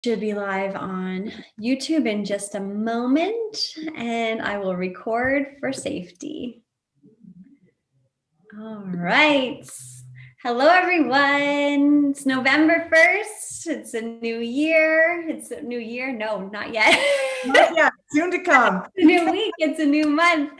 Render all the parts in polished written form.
Should be live on YouTube in just a moment, and I will record for safety. All right. Hello, everyone. It's November 1st. It's a new year. It's a new year. No, not yet. Not yet. Soon to come. It's a new week. It's a new month.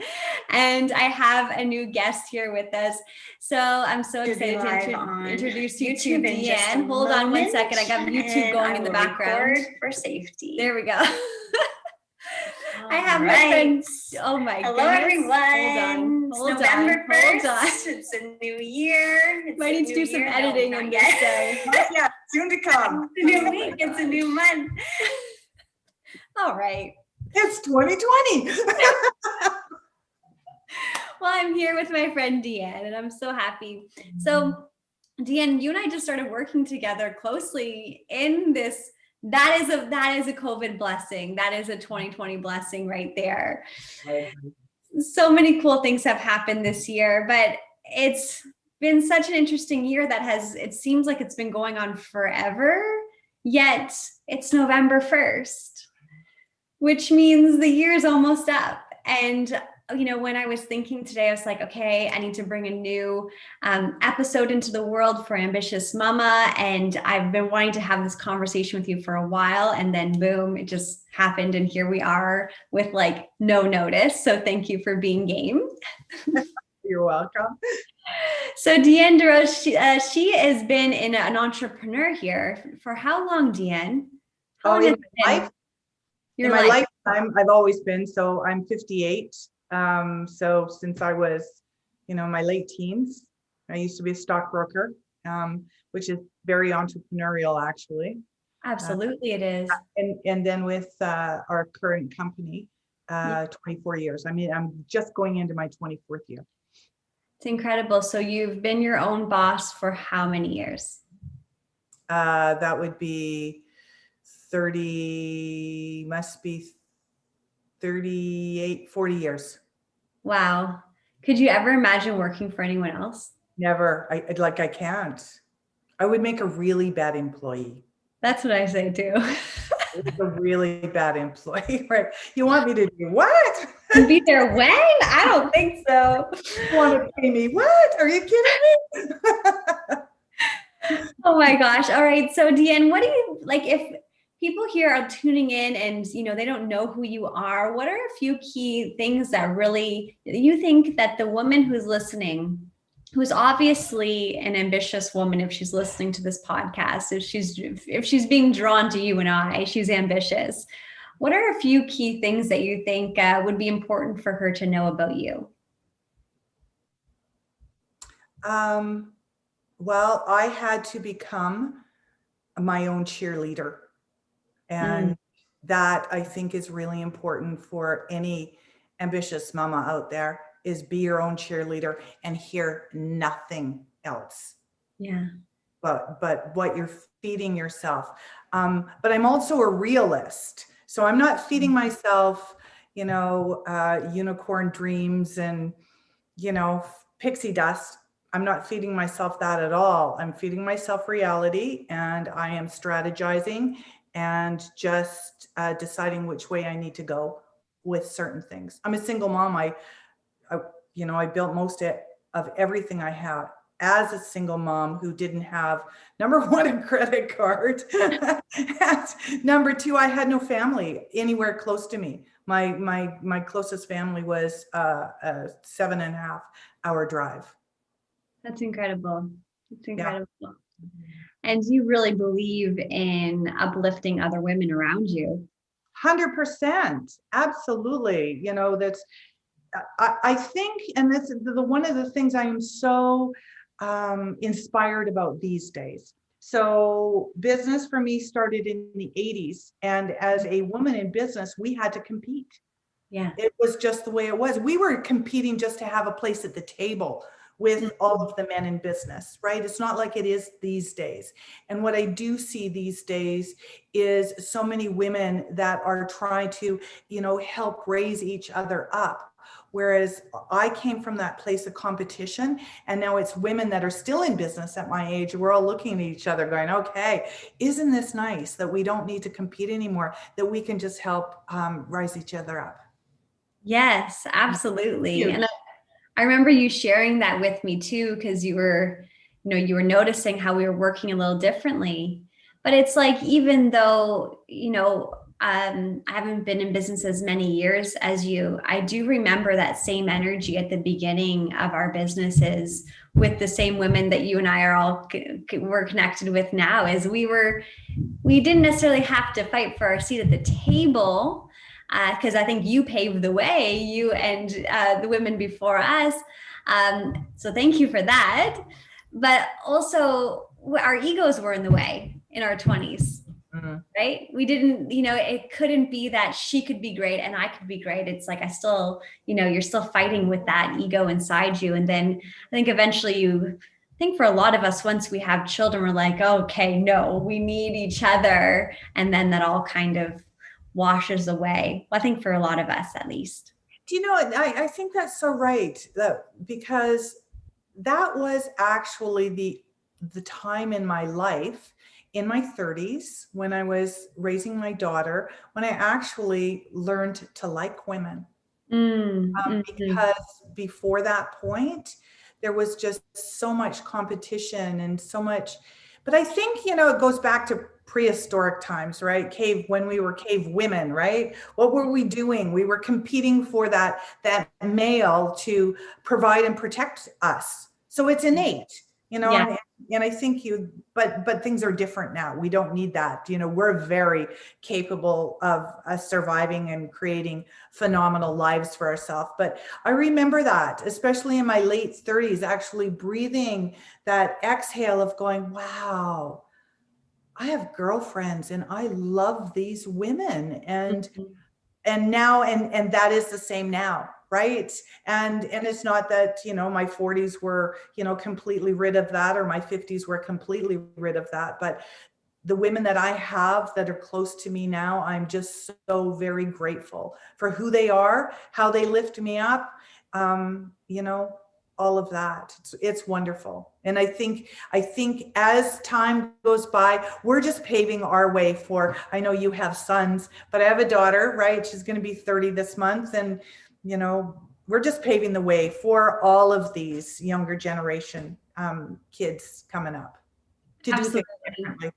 And I have a new guest here with us. So I'm so excited to introduce you to Deanne. Hold on one second. I got YouTube going in the background. For safety. There we go. I have my friends. Oh my Hello, goodness. everyone. Hold on. November 1st. Hold on. It's a new year. Might need to do some editing in this day. Not yet. Soon to come. It's a new week. It's a new month. All right. It's 2020. Well, I'm here with my friend Deanne, and I'm so happy. So, Deanne, you and I just started working together closely in this. That is a COVID blessing. That is a 2020 blessing right there. So many cool things have happened this year, but it's been such an interesting year it seems like it's been going on forever, yet it's November 1st, which means the year is almost up. And when I was thinking today, I was like, okay, I need to bring a new episode into the world for Ambitious Mama. And I've been wanting to have this conversation with you for a while. And then boom, it just happened. And here we are with like no notice. So thank you for being game. You're welcome. So Deanne DeRose, she has been an entrepreneur here for how long, Deanne? In my lifetime, I've always been. So I'm 58. So since I was, my late teens, I used to be a stockbroker, which is very entrepreneurial, actually. Absolutely, it is. And then with our current company, 24 years. I mean, I'm just going into my 24th year. It's incredible. So you've been your own boss for how many years? That would be 40 years. Wow. Could you ever imagine working for anyone else? Never. I can't. I would make a really bad employee. That's what I say too. A really bad employee, right? You want me to do what? Be there when? I don't think so. You want to pay me what? Are you kidding me? Oh my gosh. All right. So Deanne, what do you like if people here are tuning in and they don't know who you are? What are a few key things that really you think that the woman who's listening, who's obviously an ambitious woman, if she's listening to this podcast, if she's being drawn to you and I, she's ambitious. What are a few key things that you think would be important for her to know about you? Well, I had to become my own cheerleader. And that I think is really important for any ambitious mama out there, is be your own cheerleader and hear nothing else. Yeah. But what you're feeding yourself. But I'm also a realist. So I'm not feeding myself, unicorn dreams and, pixie dust. I'm not feeding myself that at all. I'm feeding myself reality, and I am strategizing and just deciding which way I need to go with certain things. I'm a single mom. I built most of everything I have as a single mom who didn't have, number one, a credit card. And number two, I had no family anywhere close to me. My closest family was a 7.5 hour drive. That's incredible. It's incredible. Yeah. And you really believe in uplifting other women around you. 100%. Absolutely. That's, I think, and that's one of the things I am so inspired about these days. So business for me started in the 80s. And as a woman in business, we had to compete. Yeah. It was just the way it was. We were competing just to have a place at the table with all of the men in business, right? It's not like it is these days. And what I do see these days is so many women that are trying to, help raise each other up. Whereas I came from that place of competition, and now it's women that are still in business at my age. We're all looking at each other going, okay, isn't this nice that we don't need to compete anymore, that we can just help rise each other up? Yes, absolutely. Huge. And I remember you sharing that with me too, because you were noticing how we were working a little differently. But it's like, even though, I haven't been in business as many years as you, I do remember that same energy at the beginning of our businesses with the same women that you and I are all we're connected with now. Is we didn't necessarily have to fight for our seat at the table, because I think you paved the way, you and the women before us. So thank you for that. But also, our egos were in the way in our 20s, right? We didn't, it couldn't be that she could be great and I could be great. It's like, I still, you're still fighting with that ego inside you. And then I think eventually I think for a lot of us, once we have children, we're like, okay, no, we need each other. And then that all kind of washes away. Well, I think for a lot of us, at least. Do you know, I think that's so right, because that was actually the time in my life, in my 30s, when I was raising my daughter, when I actually learned to like women. Because before that point, there was just so much competition and so much. But I think, it goes back to prehistoric times, right? When we were cave women, right? What were we doing? We were competing for that male to provide and protect us. So it's innate, Yeah. and I think but things are different now. We don't need that. We're very capable of surviving and creating phenomenal lives for ourselves. But I remember that, especially in my late 30s, actually breathing that exhale of going, wow, I have girlfriends and I love these women. And now, and that is the same now, right? And it's not that, my 40s were, completely rid of that, or my 50s were completely rid of that. But the women that I have that are close to me now, I'm just so very grateful for who they are, how they lift me up, all of that. It's wonderful. And I think as time goes by, we're just paving our way for, I know you have sons, but I have a daughter, right? She's going to be 30 this month. And, we're just paving the way for all of these younger generation kids coming up to do things differently.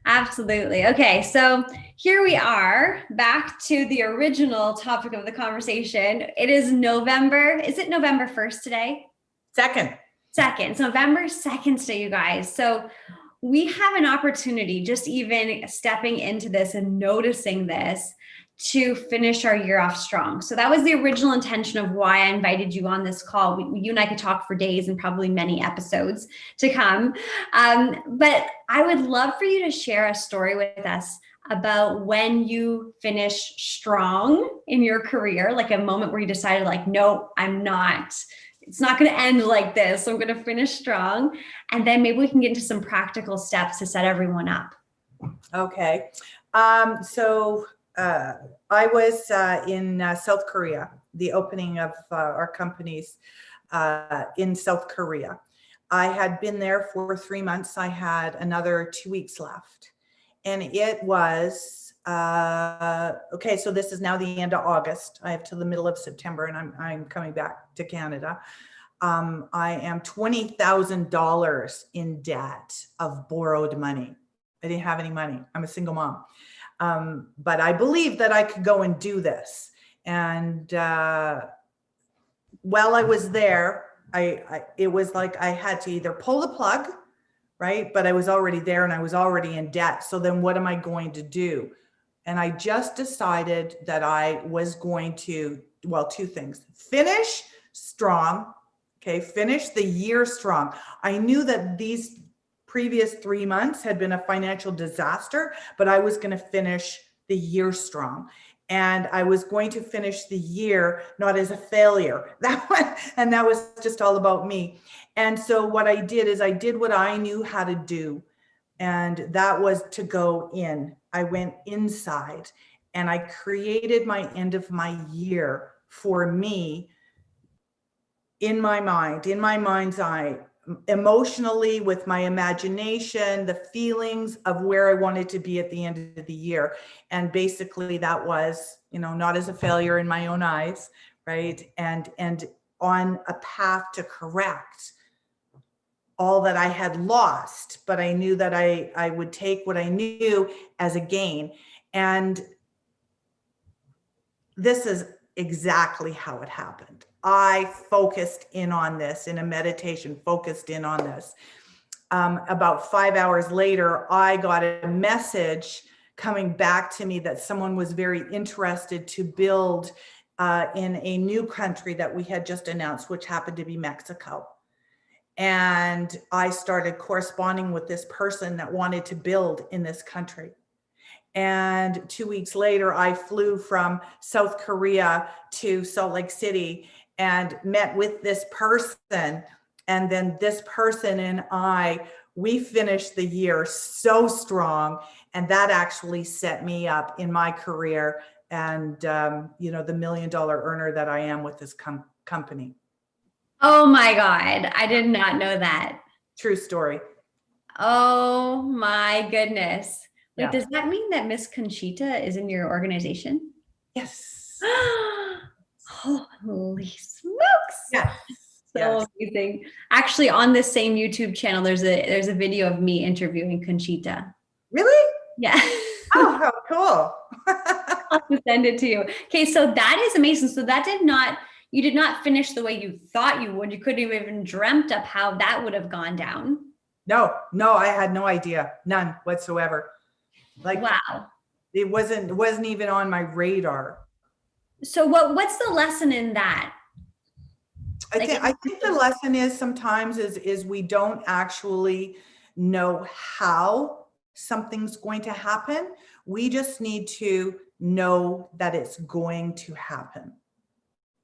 Absolutely. Okay, so here we are back to the original topic of the conversation. It is November. Is it November 1st today? Second. It's November 2nd today, you guys. So we have an opportunity, just even stepping into this and noticing this, to finish our year off strong. So that was the original intention of why I invited you on this call. You and I could talk for days and probably many episodes to come. But I would love for you to share a story with us about when you finished strong in your career, like a moment where you decided, like, no, it's not going to end like this. So I'm going to finish strong. And then maybe we can get into some practical steps to set everyone up. Okay. I was in South Korea, the opening of our companies in South Korea. I had been there for 3 months. I had another 2 weeks left. And it was, okay, so this is now the end of August. I have till the middle of September, and I'm coming back to Canada. I am $20,000 in debt of borrowed money. I didn't have any money. I'm a single mom. But I believed that I could go and do this. And while I was there, it was like I had to either pull the plug, right? But I was already there and I was already in debt. So then what am I going to do? And I just decided that I was going to, well, two things: finish strong. Okay, finish the year strong. I knew that these previous 3 months had been a financial disaster, but I was going to finish the year strong. And I was going to finish the year not as a failure. That was just all about me. And so what I did is I did what I knew how to do. And that was to go in. I went inside and I created my end of my year for me in my mind's eye, emotionally, with my imagination, the feelings of where I wanted to be at the end of the year. And basically that was, not as a failure in my own eyes, right? And on a path to correct all that I had lost, but I knew that I would take what I knew as a gain. And this is exactly how it happened. I focused in on this in a meditation, focused in on this. About 5 hours later, I got a message coming back to me that someone was very interested to build in a new country that we had just announced, which happened to be Mexico. And I started corresponding with this person that wanted to build in this country. And 2 weeks later, I flew from South Korea to Salt Lake City and met with this person. And then this person and we finished the year so strong. And that actually set me up in my career and, the $1 million earner that I am with this company. Oh my God. I did not know that. True story. Oh my goodness. Wait, Yeah. does that mean that Miss Conchita is in your organization? Yes. Holy smokes. Yes. So amazing. Actually, on this same YouTube channel, there's a video of me interviewing Conchita. Really? Yeah. Oh, how cool. I'll send it to you. Okay, so that is amazing. So you did not finish the way you thought you would. You couldn't have even dreamt up how that would have gone down. No, I had no idea. None whatsoever. Like, wow. It wasn't even on my radar. So what's the lesson in that? I think the lesson is sometimes is we don't actually know how something's going to happen. We just need to know that it's going to happen.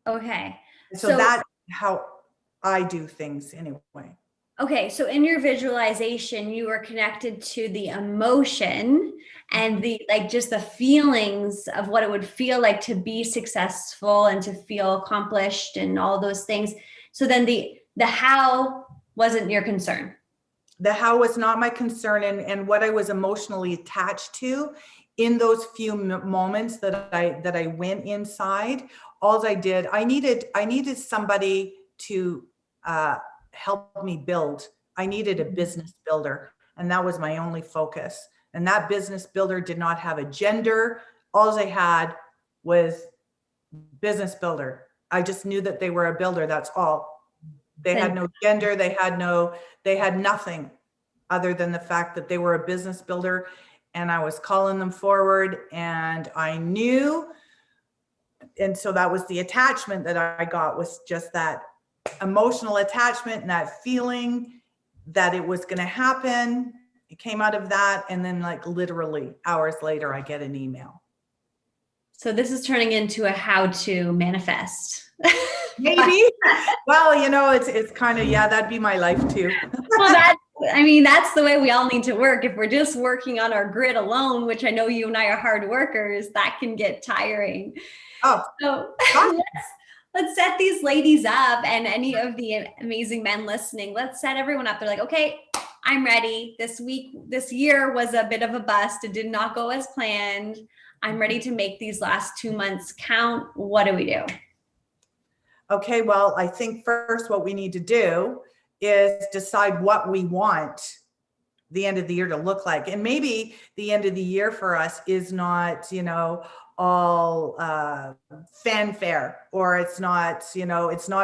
Okay. So that's how I do things anyway. Okay. So in your visualization, you were connected to the emotion and just the feelings of what it would feel like to be successful and to feel accomplished and all those things. So then the how wasn't your concern. The how was not my concern, and what I was emotionally attached to in those few moments that I went inside. All I did, I needed somebody to help me build. I needed a business builder, and that was my only focus. And that business builder did not have a gender. All I had was business builder. I just knew that they were a builder. That's all. They had no gender. They had nothing other than the fact that they were a business builder, and I was calling them forward, and I knew. And so that was the attachment that I got, was just that emotional attachment and that feeling that it was going to happen. It came out of that. And then literally hours later, I get an email. So this is turning into a how to manifest. Maybe. Well, it's kind of, that'd be my life too. Well, that's the way we all need to work. If we're just working on our grid alone, which I know you and I are hard workers, that can get tiring. Oh, so let's set these ladies up, and any of the amazing men listening, let's set everyone up. They're like, okay, I'm ready. This year was a bit of a bust. It did not go as planned. I'm ready to make these last 2 months count. What do we do? Okay, well, I think first what we need to do is decide what we want the end of the year to look like. And maybe the end of the year for us is not, all fanfare, or it's not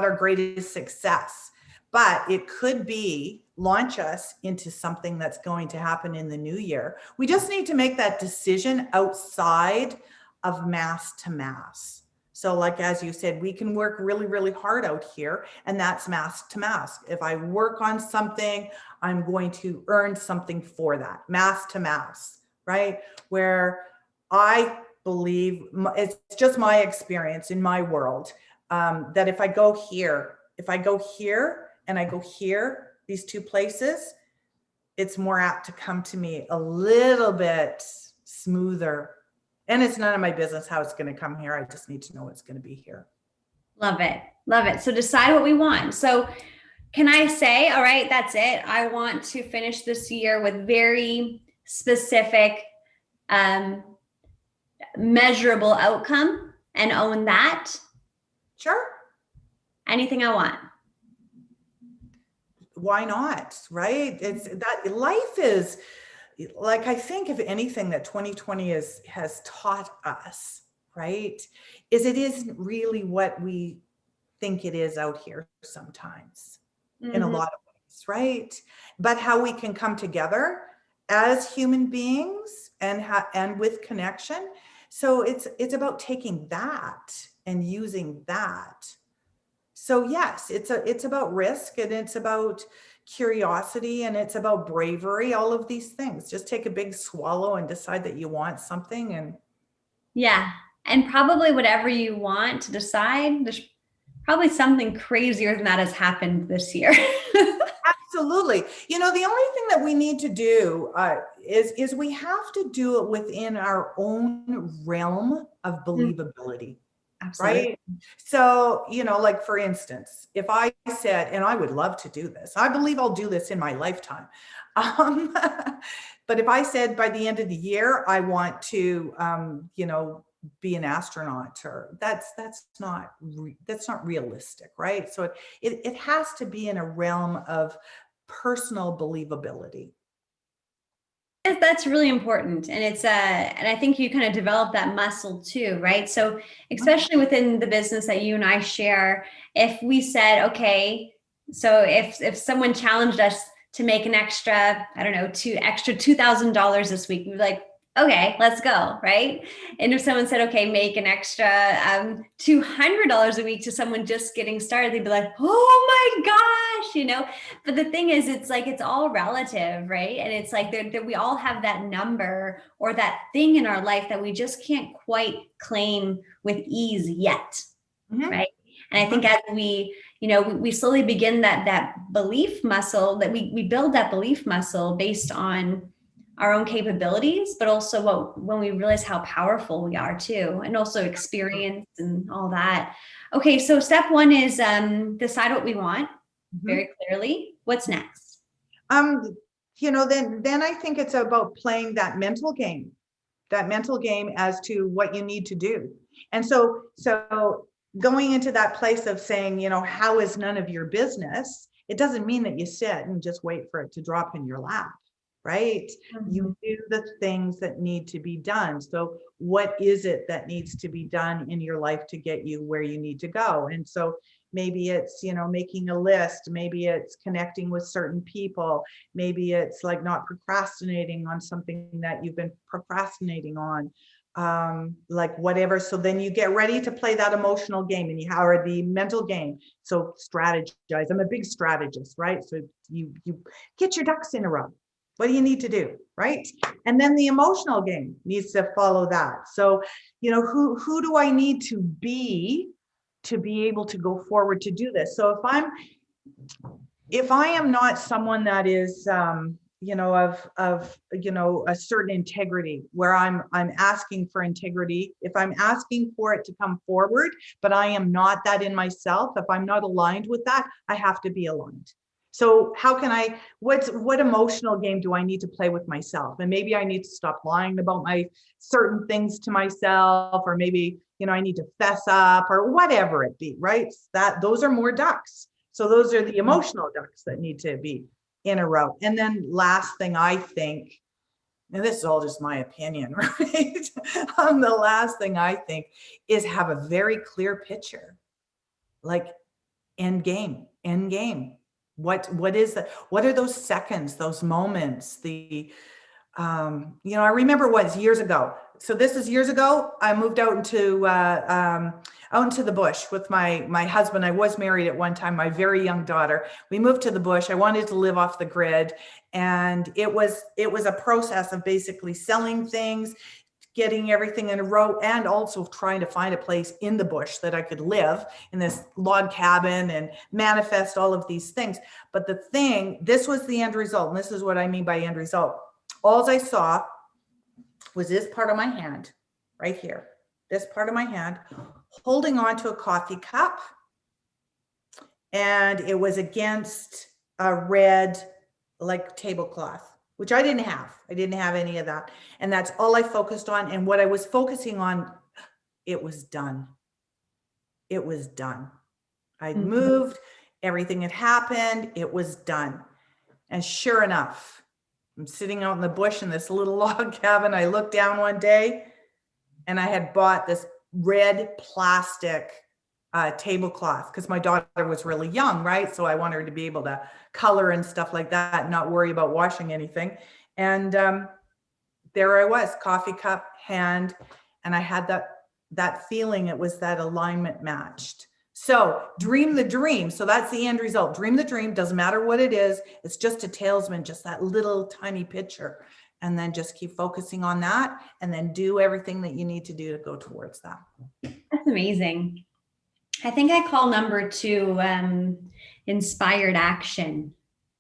our greatest success, but it could be launch us into something that's going to happen in the new year. We just need to make that decision outside of mass to mass. So as you said, we can work really, really hard out here, and that's mass to mass. If I work on something, I'm going to earn something for that. Mass to mass, right? Where I believe, it's just my experience in my world, that if I go here and I go here, these two places, it's more apt to come to me a little bit smoother. And it's none of my business how it's going to come here. I just need to know it's going to be here. Love it. Love it. So decide what we want. So can I say, all right, that's it. I want to finish this year with very specific, um, measurable outcome and own that. Sure. Anything I want. Why not? Right? It's that life is like, I think if anything that 2020 has taught us, right, is it isn't really what we think it is out here sometimes, in a Mhm. lot of ways, right? But how we can come together as human beings and with connection. So it's about taking that and using that. So yes, it's about risk, and it's about curiosity, and it's about bravery, all of these things. Just take a big swallow and decide that you want something. And Yeah. And probably whatever you want to decide, there's probably something crazier than that has happened this year. absolutely. You know, the only thing that we need to do is we have to do it within our own realm of believability. Absolutely. Right. So, you know, like for instance, if I said, and I would love to do this, I believe I'll do this in my lifetime. Um, but if I said by the end of the year, I want to, you know, be an astronaut, or that's not realistic, right? So it has to be in a realm of personal believability. That's really important. And and I think you kind of develop that muscle too, right? So, especially within the business that you and I share, if we said, okay, so if someone challenged us to make an extra, I don't know, $2,000 this week, we'd be like, okay, let's go, right? And if someone said, okay, make an extra $200 a week to someone just getting started, they'd be like, oh my gosh, you know. But the thing is, it's like it's all relative, right? And it's like that we all have that number or that thing in our life that we just can't quite claim with ease yet, Mhm. right? And I think as we, you know, we slowly begin that belief muscle, that we build that belief muscle based on our own capabilities, but also when we realize how powerful we are too, and also experience and all that. Okay, so step one is decide what we want Mhm. very clearly. What's next? Um, you know, then I think it's about playing that mental game as to what you need to do. And so going into that place of saying, you know, how is none of your business, it doesn't mean that you sit and just wait for it to drop in your lap, right? You Mhm. do the things that need to be done. So what is it that needs to be done in your life to get you where you need to go? And so maybe it's, you know, making a list, maybe it's connecting with certain people, maybe it's like not procrastinating on something that you've been procrastinating on, like whatever. So then you get ready to play that emotional game, and you or the mental game. So strategize. I'm a big strategist, right? So you get your ducks in a row. What do you need to do, right? And then the emotional game needs to follow that. So, you know, who do I need to be able to go forward to do this? So if I am not someone that is, you know, of, you know, a certain integrity, where I'm asking for integrity, if I'm asking for it to come forward, but I am not that in myself, if I'm not aligned with that, I have to be aligned. So how can what emotional game do I need to play with myself? And maybe I need to stop lying about my certain things to myself, or maybe, you know, I need to fess up, or whatever it be, right? Those are more ducks. So those are the emotional ducks that need to be in a row. And then last thing I think, and this is all just my opinion, right? The last thing I think is have a very clear picture, like end game. What is that? What are those seconds, those moments, you know, I remember was years ago. So this is years ago. I moved out into the bush with my husband. I was married at one time, my very young daughter. We moved to the bush. I wanted to live off the grid. And it was a process of basically selling things, getting everything in a row, and also trying to find a place in the bush that I could live in this log cabin and manifest all of these things. But this was the end result. And this is what I mean by end result. All I saw was this part of my hand right here. this part of my hand, holding on to a coffee cup. And it was against a red, like, tablecloth, which I didn't have. I didn't have any of that. And that's all I focused on. And what I was focusing on, it was done. It was done. I'd moved, everything had happened, it was done. And sure enough, I'm sitting out in the bush in this little log cabin. I looked down one day and I had bought this red plastic tablecloth because my daughter was really young, right? So I want her to be able to color and stuff like that, and not worry about washing anything. And there I was, coffee cup, hand, and I had that feeling. It was that alignment matched. So dream the dream. So that's the end result. Dream the dream. Doesn't matter what it is. It's just a talisman, just that little tiny picture. And then just keep focusing on that, and then do everything that you need to do to go towards that. That's amazing. I think I call number 2 inspired action.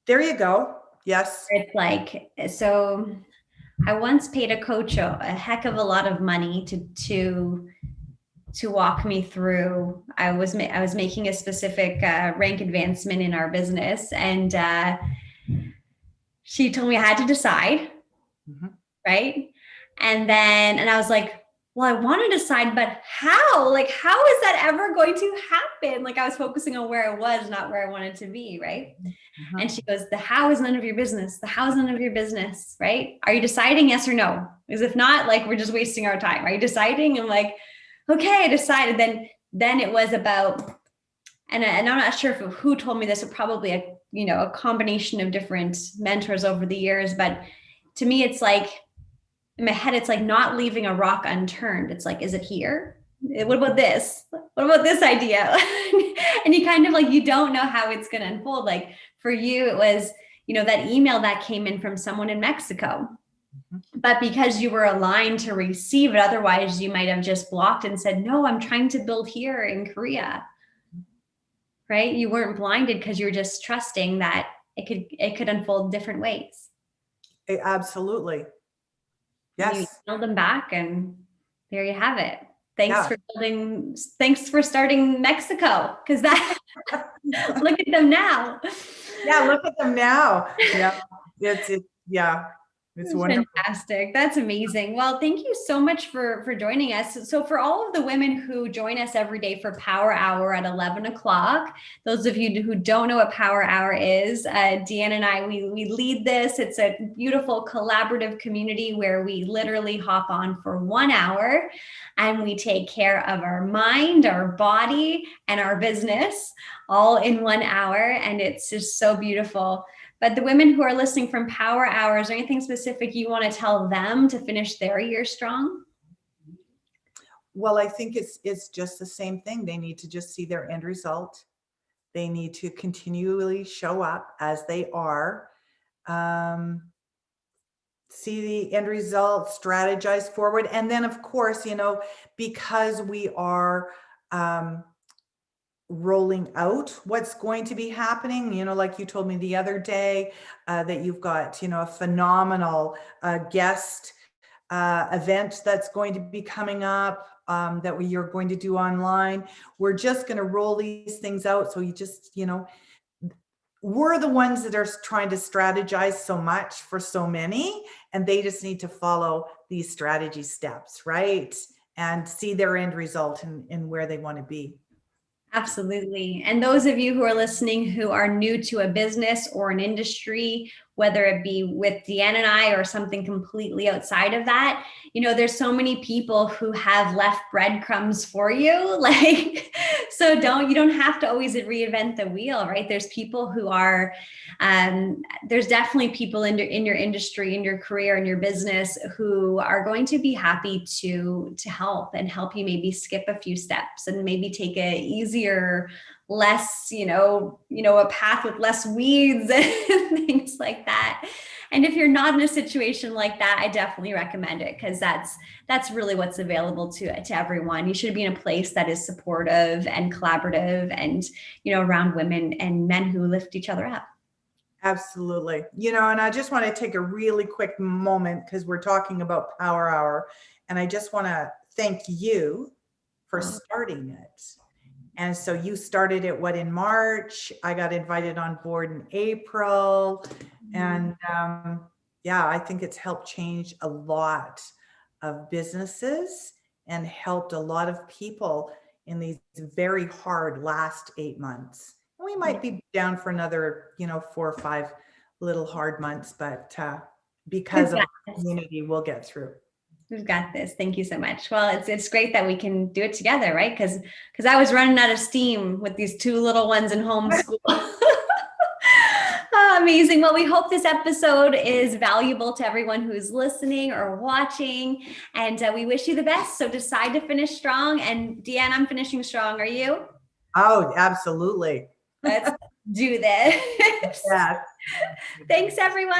There you go. Yes. It's like, so I once paid a coach a heck of a lot of money to walk me through. I was making a specific rank advancement in our business, and she told me I had to decide, right? And I was like, well, I want to decide, but how? Like, how is that ever going to happen? Like, I was focusing on where I was, not where I wanted to be, right? And she goes, the how is none of your business. The how is none of your business, right? Are you deciding yes or no? Because if not, like, we're just wasting our time. Are you deciding? I'm like, okay, I decided. Then it was about, and I'm not sure who told me this, or probably a combination of different mentors over the years. But to me, it's like, in my head, it's like not leaving a rock unturned. It's like, is it here? What about this? What about this idea? And you kind of like, you don't know how it's going to unfold. Like for you, it was, that email that came in from someone in Mexico. But because you were aligned to receive it, otherwise you might have just blocked and said, no, I'm trying to build here in Korea. Right? You weren't blinded because you're just trusting that it could unfold different ways. Absolutely. Yes. You build them back, and there you have it. Thanks for starting Mexico, because that look at them now. Yeah, look at them now. Yeah. It's wonderful. Fantastic. That's amazing. Well, thank you so much for joining us. So for all of the women who join us every day for Power Hour at 11 o'clock, those of you who don't know what Power Hour is, Deanne and I, we lead this. It's a beautiful collaborative community where we literally hop on for 1 hour and we take care of our mind, our body, and our business all in 1 hour. And it's just so beautiful. But the women who are listening from Power Hours, is there anything specific you want to tell them to finish their year strong? Well, I think it's just the same thing. They need to just see their end result. They need to continually show up as they are, see the end result, strategize forward. And then, of course, because we are rolling out what's going to be happening, like you told me the other day, that you've got, a phenomenal guest event that's going to be coming up, that you're going to do online. We're just going to roll these things out. So you just, we're the ones that are trying to strategize so much for so many, and they just need to follow these strategy steps, right? And see their end result and where they want to be. Absolutely. And those of you who are listening who are new to a business or an industry, whether it be with Deanne and I or something completely outside of that, there's so many people who have left breadcrumbs for you. So you don't have to always reinvent the wheel, right? There's people who are, there's definitely people in your industry, in your career, in your business who are going to be happy to help you maybe skip a few steps and maybe take a easier, less, a path with less weeds and things like that. And if you're not in a situation like that, I definitely recommend it, because that's really what's available to everyone. You should be in a place that is supportive and collaborative and, around women and men who lift each other up. Absolutely. And I just want to take a really quick moment, because we're talking about Power Hour. And I just want to thank you for Oh. starting it. And so you started it, what, in March? I got invited on board in April. And yeah, I think it's helped change a lot of businesses and helped a lot of people in these very hard last 8 months. And we might be down for another, 4 or 5 little hard months, but because of our community, we'll get through. We've got this. Thank you so much. Well, it's great that we can do it together, right? Because I was running out of steam with these 2 little ones in homeschool. Amazing. Well, we hope this episode is valuable to everyone who's listening or watching, and we wish you the best. So decide to finish strong. And Deanne, I'm finishing strong. Are you? Oh, absolutely. Let's do this. Yes. Thanks, everyone.